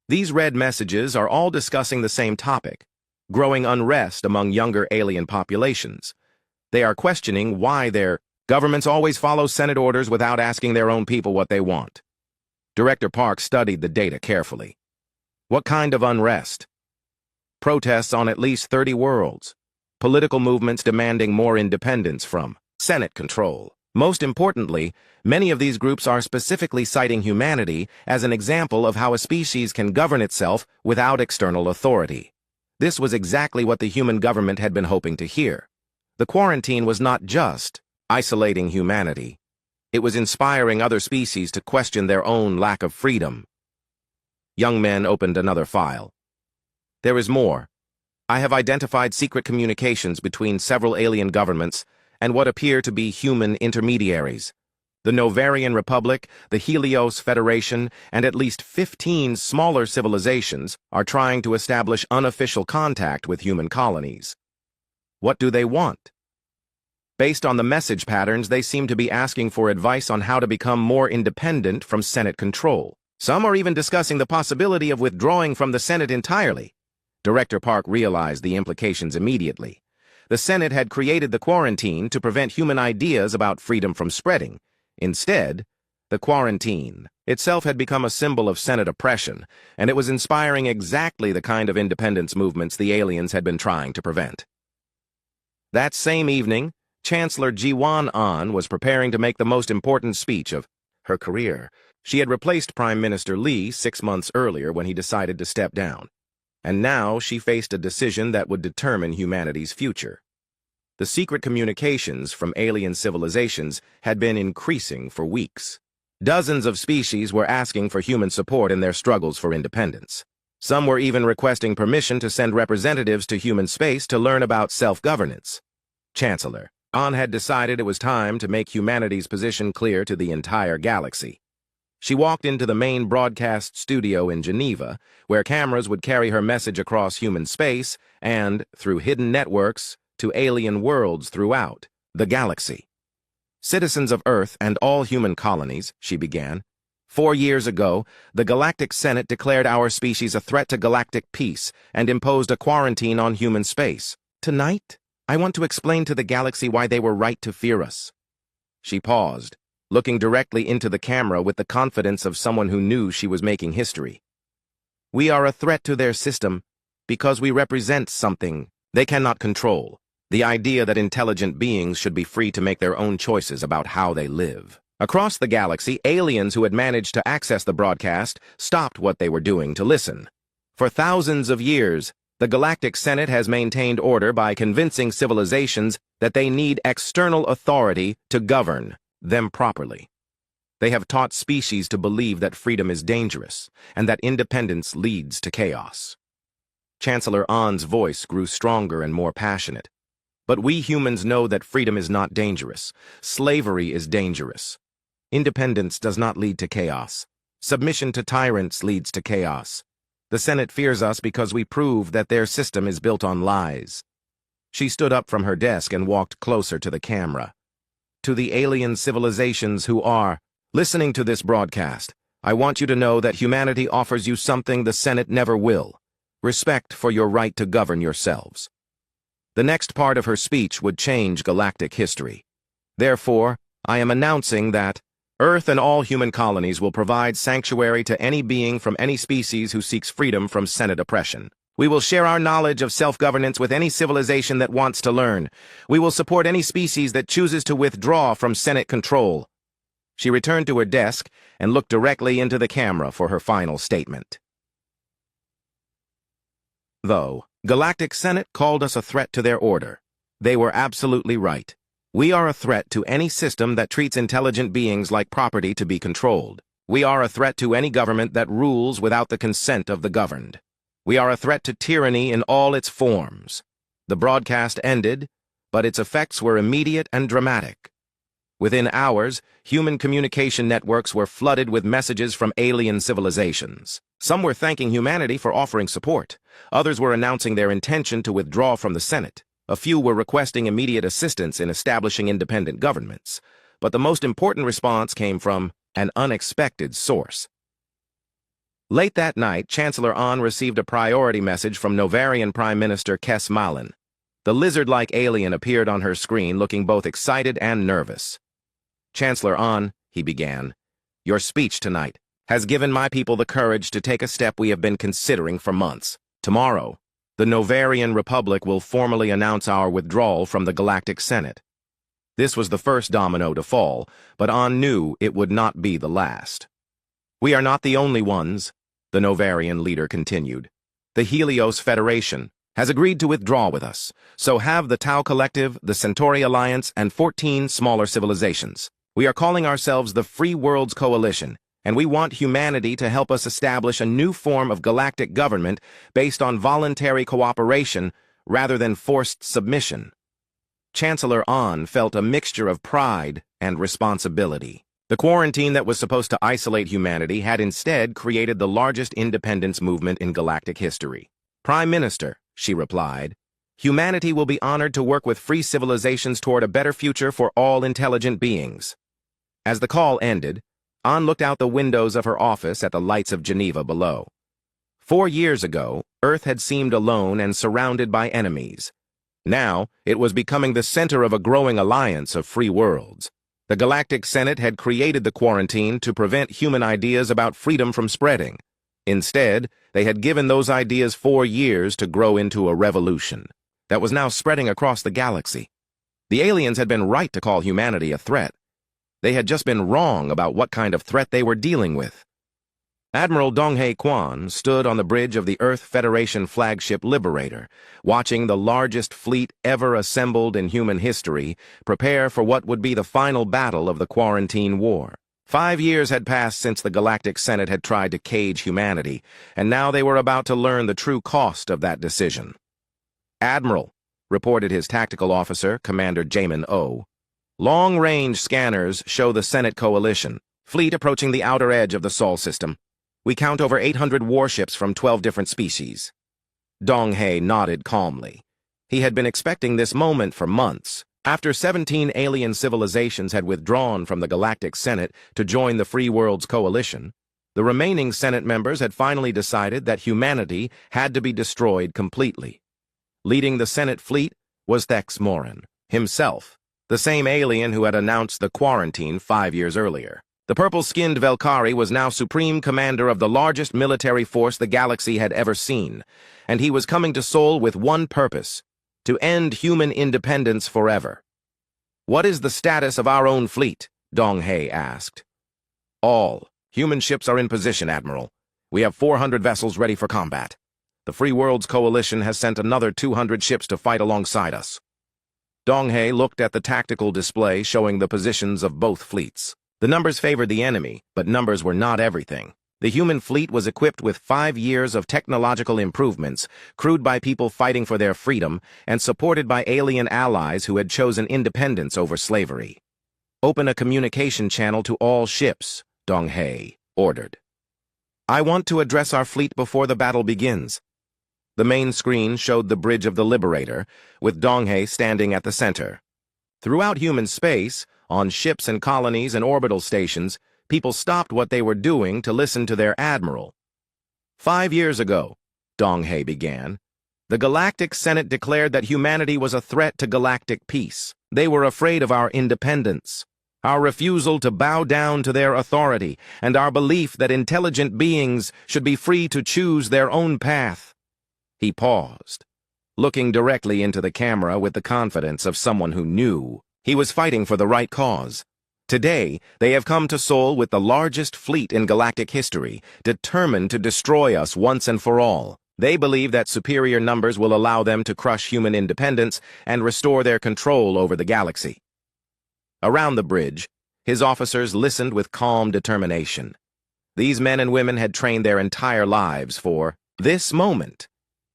These red messages are all discussing the same topic, growing unrest among younger alien populations. They are questioning why their governments always follow Senate orders without asking their own people what they want." Director Park studied the data carefully. What kind of unrest? Protests on at least 30 worlds. Political movements demanding more independence from Senate control. Most importantly, many of these groups are specifically citing humanity as an example of how a species can govern itself without external authority. This was exactly what the human government had been hoping to hear. The quarantine was not just isolating humanity. It was inspiring other species to question their own lack of freedom. Youngmin opened another file. "There is more. I have identified secret communications between several alien governments and what appear to be human intermediaries. The Novarian Republic, the Helios Federation, and at least 15 smaller civilizations are trying to establish unofficial contact with human colonies. What do they want? Based on the message patterns, they seem to be asking for advice on how to become more independent from Senate control. Some are even discussing the possibility of withdrawing from the Senate entirely." Director Park realized the implications immediately. The Senate had created the quarantine to prevent human ideas about freedom from spreading. Instead, the quarantine itself had become a symbol of Senate oppression, and it was inspiring exactly the kind of independence movements the aliens had been trying to prevent. That same evening, Chancellor Jiwan An was preparing to make the most important speech of her career. She had replaced Prime Minister Lee 6 months earlier when he decided to step down. And now she faced a decision that would determine humanity's future. The secret communications from alien civilizations had been increasing for weeks. Dozens of species were asking for human support in their struggles for independence. Some were even requesting permission to send representatives to human space to learn about self-governance. Chancellor An had decided it was time to make humanity's position clear to the entire galaxy. She walked into the main broadcast studio in Geneva, where cameras would carry her message across human space and, through hidden networks, to alien worlds throughout the galaxy. Citizens of Earth and all human colonies, she began. 4 years ago, the Galactic Senate declared our species a threat to galactic peace and imposed a quarantine on human space. Tonight, I want to explain to the galaxy why they were right to fear us. She paused, looking directly into the camera with the confidence of someone who knew she was making history. We are a threat to their system because we represent something they cannot control. The idea that intelligent beings should be free to make their own choices about how they live. Across the galaxy, aliens who had managed to access the broadcast stopped what they were doing to listen. For thousands of years, the Galactic Senate has maintained order by convincing civilizations that they need external authority to govern them properly. They have taught species to believe that freedom is dangerous and that independence leads to chaos. Chancellor An's voice grew stronger and more passionate. But we humans know that freedom is not dangerous. Slavery is dangerous. Independence does not lead to chaos. Submission to tyrants leads to chaos. The Senate fears us because we prove that their system is built on lies. She stood up from her desk and walked closer to the camera. To the alien civilizations who are listening to this broadcast, I want you to know that humanity offers you something the Senate never will: respect for your right to govern yourselves. The next part of her speech would change galactic history. Therefore, I am announcing that Earth and all human colonies will provide sanctuary to any being from any species who seeks freedom from Senate oppression. We will share our knowledge of self-governance with any civilization that wants to learn. We will support any species that chooses to withdraw from Senate control. She returned to her desk and looked directly into the camera for her final statement. Though Galactic Senate called us a threat to their order, they were absolutely right. We are a threat to any system that treats intelligent beings like property to be controlled. We are a threat to any government that rules without the consent of the governed. We are a threat to tyranny in all its forms. The broadcast ended, but its effects were immediate and dramatic. Within hours, human communication networks were flooded with messages from alien civilizations. Some were thanking humanity for offering support. Others were announcing their intention to withdraw from the Senate. A few were requesting immediate assistance in establishing independent governments. But the most important response came from an unexpected source. Late that night, Chancellor An received a priority message from Novarian Prime Minister Kes Malin. The lizard-like alien appeared on her screen looking both excited and nervous. Chancellor An, he began, your speech tonight has given my people the courage to take a step we have been considering for months. Tomorrow, the Novarian Republic will formally announce our withdrawal from the Galactic Senate. This was the first domino to fall, but An knew it would not be the last. We are not the only ones, the Novarian leader continued. The Helios Federation has agreed to withdraw with us, so have the Tau Collective, the Centauri Alliance, and 14 smaller civilizations. We are calling ourselves the Free Worlds Coalition, and we want humanity to help us establish a new form of galactic government based on voluntary cooperation rather than forced submission. Chancellor An felt a mixture of pride and responsibility. The quarantine that was supposed to isolate humanity had instead created the largest independence movement in galactic history. Prime Minister, she replied, humanity will be honored to work with free civilizations toward a better future for all intelligent beings. As the call ended, An looked out the windows of her office at the lights of Geneva below. 4 years ago, Earth had seemed alone and surrounded by enemies. Now, it was becoming the center of a growing alliance of free worlds. The Galactic Senate had created the quarantine to prevent human ideas about freedom from spreading. Instead, they had given those ideas 4 years to grow into a revolution that was now spreading across the galaxy. The aliens had been right to call humanity a threat. They had just been wrong about what kind of threat they were dealing with. Admiral Donghae Quan stood on the bridge of the Earth Federation flagship Liberator, watching the largest fleet ever assembled in human history prepare for what would be the final battle of the Quarantine War. 5 years had passed since the Galactic Senate had tried to cage humanity, and now they were about to learn the true cost of that decision. "Admiral," reported his tactical officer, Commander Jamin O. "Long-range scanners show the Senate coalition, fleet approaching the outer edge of the Sol system. We count over 800 warships from 12 different species." Donghae nodded calmly. He had been expecting this moment for months. After 17 alien civilizations had withdrawn from the Galactic Senate to join the Free World's coalition, the remaining Senate members had finally decided that humanity had to be destroyed completely. Leading the Senate fleet was Thex Morin himself, the same alien who had announced the quarantine 5 years earlier. The purple-skinned Velkari was now supreme commander of the largest military force the galaxy had ever seen, and he was coming to Sol with one purpose: to end human independence forever. "What is the status of our own fleet?" Donghae asked. "All human ships are in position, Admiral. We have 400 vessels ready for combat. The Free World's coalition has sent another 200 ships to fight alongside us." Donghae looked at the tactical display showing the positions of both fleets. The numbers favored the enemy, but numbers were not everything. The human fleet was equipped with 5 years of technological improvements, crewed by people fighting for their freedom, and supported by alien allies who had chosen independence over slavery. "Open a communication channel to all ships," Donghae ordered. "I want to address our fleet before the battle begins." The main screen showed the bridge of the Liberator, with Donghae standing at the center. Throughout human space, on ships and colonies and orbital stations, people stopped what they were doing to listen to their admiral. 5 years ago, Donghae began, the Galactic Senate declared that humanity was a threat to galactic peace. They were afraid of our independence, our refusal to bow down to their authority, and our belief that intelligent beings should be free to choose their own path. He paused, looking directly into the camera with the confidence of someone who knew. He was fighting for the right cause. Today, they have come to Sol with the largest fleet in galactic history, determined to destroy us once and for all. They believe that superior numbers will allow them to crush human independence and restore their control over the galaxy. Around the bridge, his officers listened with calm determination. These men and women had trained their entire lives for this moment,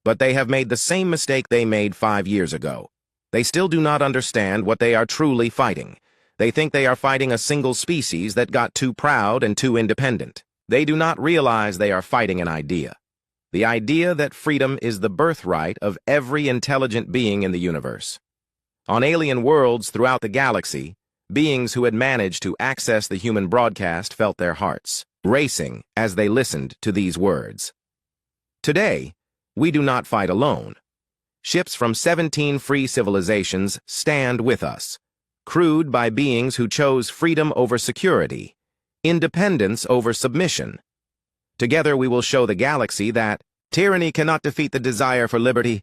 but they have made the same mistake they made 5 years ago. They still do not understand what they are truly fighting. They think they are fighting a single species that got too proud and too independent. They do not realize they are fighting an idea. The idea that freedom is the birthright of every intelligent being in the universe. On alien worlds throughout the galaxy, beings who had managed to access the human broadcast felt their hearts racing as they listened to these words. Today, we do not fight alone. Ships from 17 free civilizations stand with us, crewed by beings who chose freedom over security, independence over submission. Together we will show the galaxy that tyranny cannot defeat the desire for liberty.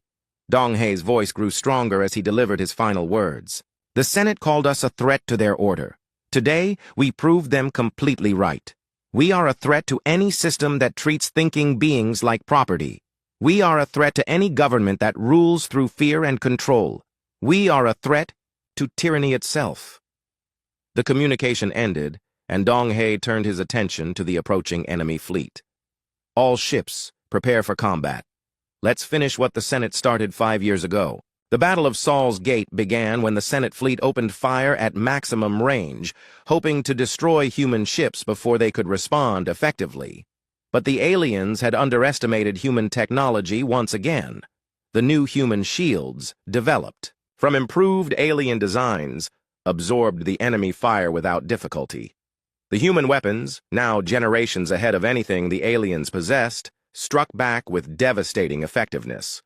Donghae's voice grew stronger as he delivered his final words. The Senate called us a threat to their order. Today, we proved them completely right. We are a threat to any system that treats thinking beings like property. We are a threat to any government that rules through fear and control. We are a threat to tyranny itself. The communication ended, and Donghae turned his attention to the approaching enemy fleet. "All ships, prepare for combat. Let's finish what the Senate started 5 years ago." The Battle of Sol's Gate began when the Senate fleet opened fire at maximum range, hoping to destroy human ships before they could respond effectively. But the aliens had underestimated human technology once again. The new human shields, developed from improved alien designs, absorbed the enemy fire without difficulty. The human weapons, now generations ahead of anything the aliens possessed, struck back with devastating effectiveness.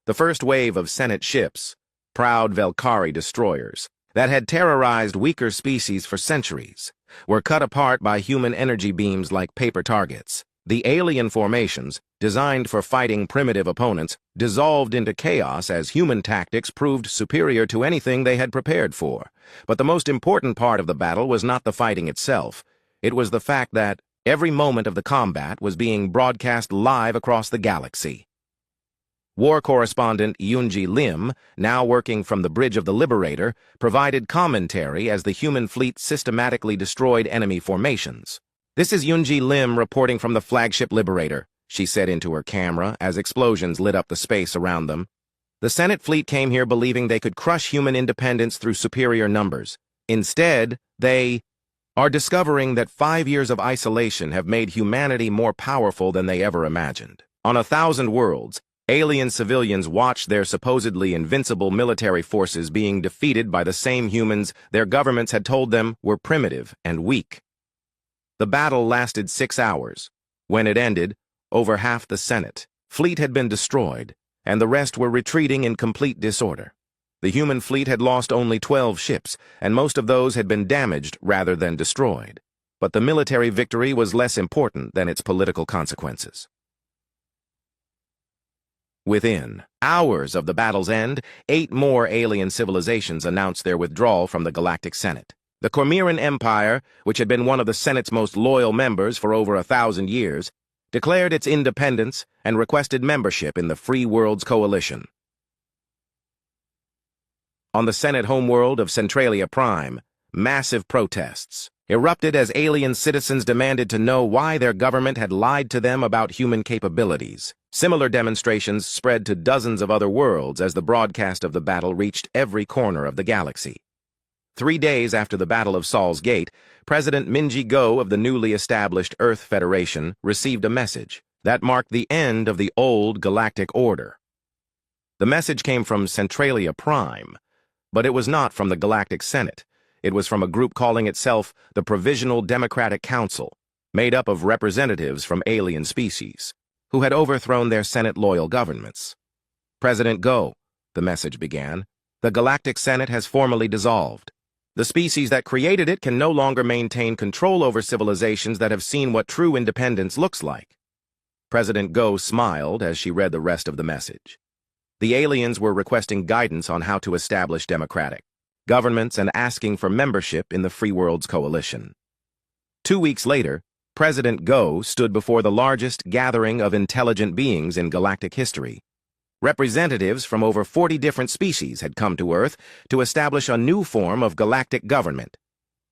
The first wave of Senate ships, proud Velkari destroyers, that had terrorized weaker species for centuries, were cut apart by human energy beams like paper targets. The alien formations, designed for fighting primitive opponents, dissolved into chaos as human tactics proved superior to anything they had prepared for. But the most important part of the battle was not the fighting itself. It was the fact that every moment of the combat was being broadcast live across the galaxy. War correspondent Yoonji Lim, now working from the Bridge of the Liberator, provided commentary as the human fleet systematically destroyed enemy formations. "This is Yoonji Lim reporting from the flagship Liberator," she said into her camera as explosions lit up the space around them. "The Senate fleet came here believing they could crush human independence through superior numbers. Instead, they are discovering that 5 years of isolation have made humanity more powerful than they ever imagined. On 1,000 worlds, alien civilians watched their supposedly invincible military forces being defeated by the same humans their governments had told them were primitive and weak. The battle lasted 6 hours. When it ended, over half the Senate fleet had been destroyed, and the rest were retreating in complete disorder. The human fleet had lost only 12 ships, and most of those had been damaged rather than destroyed. But the military victory was less important than its political consequences. Within hours of the battle's end, 8 more alien civilizations announced their withdrawal from the Galactic Senate. The Cormiran Empire, which had been one of the Senate's most loyal members for over 1,000 years, declared its independence and requested membership in the Free Worlds Coalition. On the Senate homeworld of Centralia Prime, massive protests erupted as alien citizens demanded to know why their government had lied to them about human capabilities. Similar demonstrations spread to dozens of other worlds as the broadcast of the battle reached every corner of the galaxy. 3 days after the Battle of Sol's Gate, President Min-Ji-Go of the newly established Earth Federation received a message that marked the end of the old galactic order. The message came from Centralia Prime, but it was not from the Galactic Senate. It was from a group calling itself the Provisional Democratic Council, made up of representatives from alien species, who had overthrown their Senate-loyal governments. "President Go," the message began, "the Galactic Senate has formally dissolved. The species that created it can no longer maintain control over civilizations that have seen what true independence looks like." President Go smiled as she read the rest of the message. The aliens were requesting guidance on how to establish democratic governments and asking for membership in the Free Worlds Coalition. 2 weeks later, President Go stood before the largest gathering of intelligent beings in galactic history. Representatives from over 40 different species had come to Earth to establish a new form of galactic government.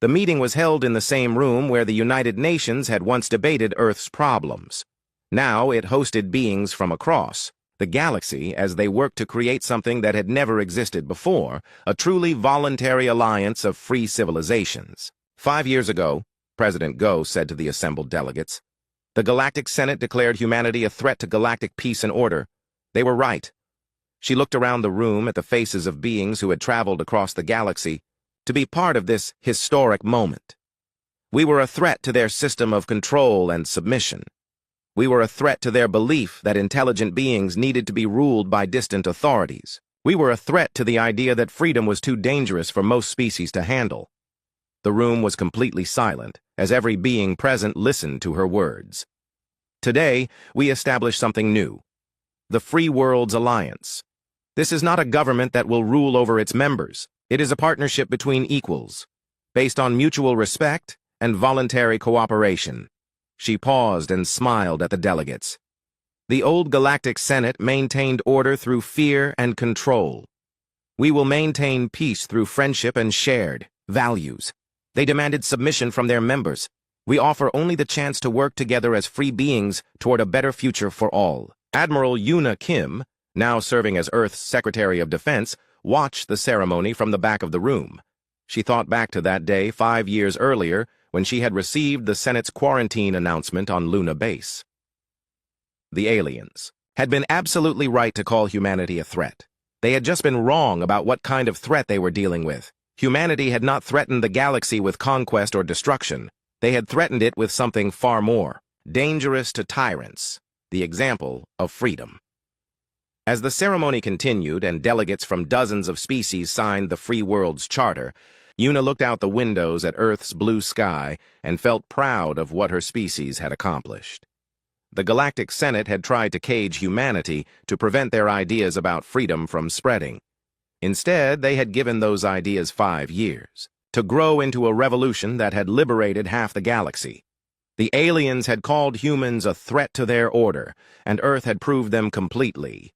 The meeting was held in the same room where the United Nations had once debated Earth's problems. Now it hosted beings from across the galaxy as they worked to create something that had never existed before, a truly voluntary alliance of free civilizations. 5 years ago, President Go said to the assembled delegates, "The Galactic Senate declared humanity a threat to galactic peace and order. They were right." She looked around the room at the faces of beings who had traveled across the galaxy to be part of this historic moment. "We were a threat to their system of control and submission. We were a threat to their belief that intelligent beings needed to be ruled by distant authorities. We were a threat to the idea that freedom was too dangerous for most species to handle." The room was completely silent as every being present listened to her words. "Today, we establish something new. The Free Worlds Alliance. This is not a government that will rule over its members. It is a partnership between equals, based on mutual respect and voluntary cooperation." She paused and smiled at the delegates. "The old Galactic Senate maintained order through fear and control. We will maintain peace through friendship and shared values. They demanded submission from their members. We offer only the chance to work together as free beings toward a better future for all." Admiral Yuna Kim, now serving as Earth's Secretary of Defense, watched the ceremony from the back of the room. She thought back to that day 5 years earlier when she had received the Senate's quarantine announcement on Luna Base. The aliens had been absolutely right to call humanity a threat. They had just been wrong about what kind of threat they were dealing with. Humanity had not threatened the galaxy with conquest or destruction. They had threatened it with something far more dangerous to tyrants, the example of freedom. As the ceremony continued and delegates from dozens of species signed the Free World's Charter, Yuna looked out the windows at Earth's blue sky and felt proud of what her species had accomplished. The Galactic Senate had tried to cage humanity to prevent their ideas about freedom from spreading. Instead, they had given those ideas 5 years, to grow into a revolution that had liberated half the galaxy. The aliens had called humans a threat to their order, and Earth had proved them completely